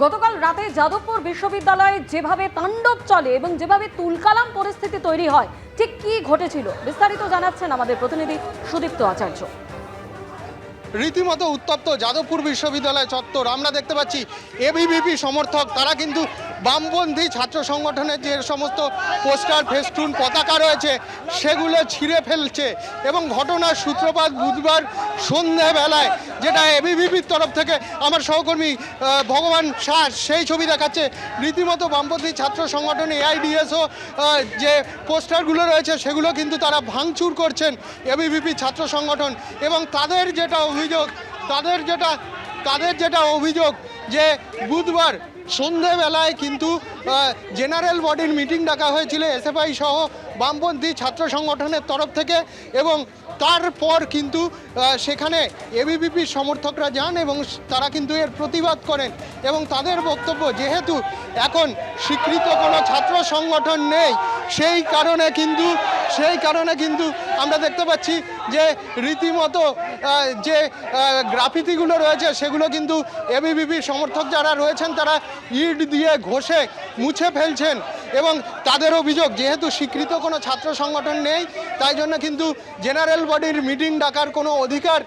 গতকাল রাতে যাদবপুর বিশ্ববিদ্যালয়ে যেভাবে তাণ্ডব চলে এবং যেভাবে তুলকালাম পরিস্থিতি তৈরি হয়, ঠিক কি ঘটেছিল বিস্তারিত জানাচ্ছেন আমাদের প্রতিনিধি সুদীপ্ত আচার্য। রীতিমতো উত্তপ্ত যাদবপুর বিশ্ববিদ্যালয় চত্বর। আমরা দেখতে পাচ্ছি এবিভিপি সমর্থক তারা কিন্তু বামপন্থী ছাত্র সংগঠনের যে সমস্ত পোস্টার, ফেস্টুন, পতাকা রয়েছে সেগুলো ছিঁড়ে ফেলছে এবং ঘটনার সূত্রপাত বুধবার সন্ধ্যাবেলায়, যেটা এবিভিপির তরফ থেকে আমার সহকর্মী ভগবান শাহ সেই ছবি দেখাচ্ছে। রীতিমতো বামপন্থী ছাত্র সংগঠন এআইডিএসও যে পোস্টারগুলো রয়েছে সেগুলো কিন্তু তারা ভাঙচুর করছেন এবিভিপি ছাত্র সংগঠন। এবং তাদের যেটা অভিযোগ যে বুধবার সন্ধেবেলায় কিন্তু জেনারেল বডির মিটিং ডাকা হয়েছিল এসএফআই সহ বামপন্থী ছাত্র সংগঠনের তরফ থেকে, এবং তারপর কিন্তু সেখানে এবিভিপির সমর্থকরা যান এবং তারা কিন্তু এর প্রতিবাদ করেন। এবং তাদের বক্তব্য, যেহেতু এখন স্বীকৃত কোনো ছাত্র সংগঠন নেই, সেই কারণে কিন্তু আমরা দেখতে পাচ্ছি যে রীতিমতো যে গ্রাফিতিগুলো রয়েছে সেগুলো কিন্তু এবিভিপির সমর্থক যারা রয়েছেন তারা ইট দিয়ে ঘষে মুছে ফেলছেন। এবং তাদের অভিযোগ, যেহেতু স্বীকৃত কোনো ছাত্র সংগঠন নেই, তাই জন্য কিন্তু জেনারেল বডির মিটিং ডাকার কোনো অধিকার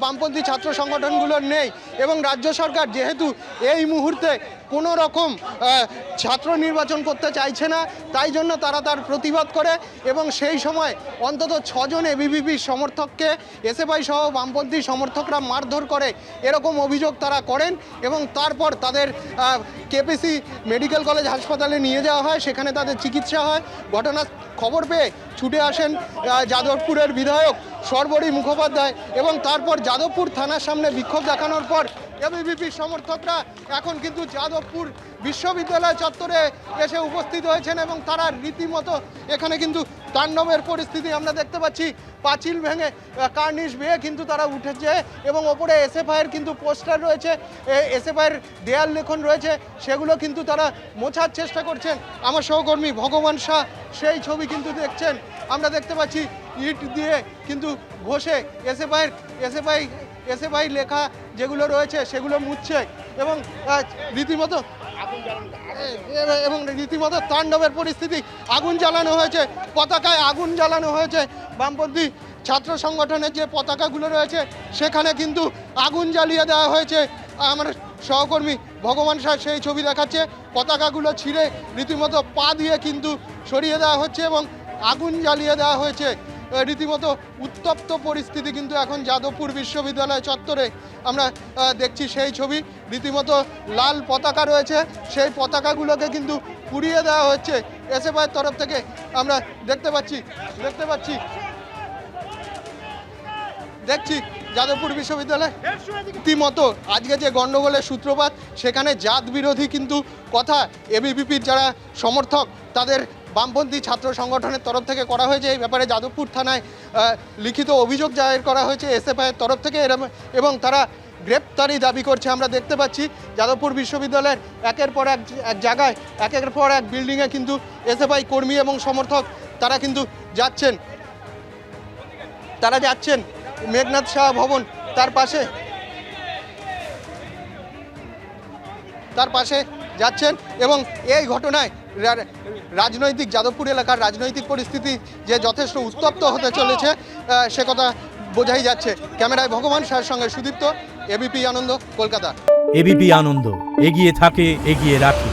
বামপন্থী ছাত্র সংগঠনগুলোর নেই। এবং রাজ্য সরকার যেহেতু এই মুহূর্তে কোনো রকম ছাত্র নির্বাচন করতে চাইছে না, তাই জন্য তারা তার প্রতিবাদ করে এবং সেই সময় অন্তত 6 জন এবিভিপির সমর্থককে এসএফআই সহ বামপন্থী সমর্থকরা মারধর করে, এরকম অভিযোগ তারা করেন। এবং তারপর তাদের কেপিসি মেডিকেল কলেজ হাসপাতালে নিয়ে যাওয়া হয়, সেখানে তাদের চিকিৎসা হয়। ঘটনার খবর পেয়ে ছুটে আসেন যাদবপুরের বিধায়ক সর্বরী মুখোপাধ্যায় এবং তারপর যাদবপুর থানার সামনে বিক্ষোভ দেখানোর পর এবিভিপির সমর্থকরা এখন কিন্তু যাদবপুর বিশ্ববিদ্যালয় চত্বরে এসে উপস্থিত হয়েছেন এবং তারা রীতিমতো এখানে কিন্তু তাণ্ডবের পরিস্থিতি আমরা দেখতে পাচ্ছি। পাঁচিল ভেঙে কার্নিশ বেয়ে কিন্তু তারা উঠেছে এবং ওপরে এসএফআইয়ের কিন্তু পোস্টার রয়েছে, এসএফআইয়ের দেয়াল লেখন রয়েছে, সেগুলো কিন্তু তারা মোছার চেষ্টা করছেন। আমার সহকর্মী ভগবান শাহ সেই ছবি কিন্তু দেখছেন। আমরা দেখতে পাচ্ছি ইট দিয়ে কিন্তু ঘষে এসএফআই লেখা যেগুলো রয়েছে সেগুলো মুছছে এবং রীতিমতো তাণ্ডবের পরিস্থিতি। আগুন জ্বালানো হয়েছে, পতাকায় আগুন জ্বালানো হয়েছে। বামপন্থী ছাত্র সংগঠনের যে পতাকাগুলো রয়েছে সেখানে কিন্তু আগুন জ্বালিয়ে দেওয়া হয়েছে। আমার সহকর্মী ভগবান শাহ সেই ছবি দেখাচ্ছে। পতাকাগুলো ছিঁড়ে রীতিমতো পা দিয়ে কিন্তু সরিয়ে দেওয়া হচ্ছে এবং আগুন জ্বালিয়ে দেওয়া হয়েছে। রীতিমতো উত্তপ্ত পরিস্থিতি কিন্তু এখন যাদবপুর বিশ্ববিদ্যালয় চত্বরে আমরা দেখছি সেই ছবি। রীতিমতো লাল পতাকা রয়েছে, সেই পতাকাগুলোকে কিন্তু পুড়িয়ে দেওয়া হচ্ছে এসএফআইয়ের তরফ থেকে। আমরা দেখছি যাদবপুর বিশ্ববিদ্যালয় রীতিমতো আজকে যে গণ্ডগোলের সূত্রপাত, সেখানে জাত বিরোধী কিন্তু কথা এবিভিপির যারা সমর্থক তাদের বামপন্থী ছাত্র সংগঠনের তরফ থেকে করা হয়েছে। এই ব্যাপারে যাদবপুর থানায় লিখিত অভিযোগ দায়ের করা হয়েছে এসএফআইয়ের তরফ থেকে এবং তারা গ্রেপ্তারি দাবি করছে। আমরা দেখতে পাচ্ছি যাদবপুর বিশ্ববিদ্যালয়ের একের পর এক জায়গায় একের পর এক বিল্ডিংয়ে কিন্তু এসএফআই কর্মী এবং সমর্থক তারা কিন্তু যাচ্ছেন মেঘনাথ শাহ ভবন, তার পাশে যাচ্ছেন এবং এই ঘটনায় যাদবপুর এলাকার রাজনৈতিক পরিস্থিতি যে যথেষ্ট উত্তপ্ত হতে চলেছে সে কথা বোঝাই যাচ্ছে। ক্যামেরায় ভগবান শাহের সঙ্গে সুদীপ্ত, এবিপি আনন্দ, কলকাতা। এবিপি আনন্দ, এগিয়ে থাকে, এগিয়ে রাখে।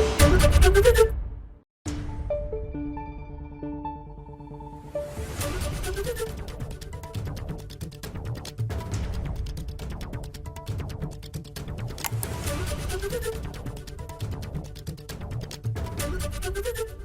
Thank you.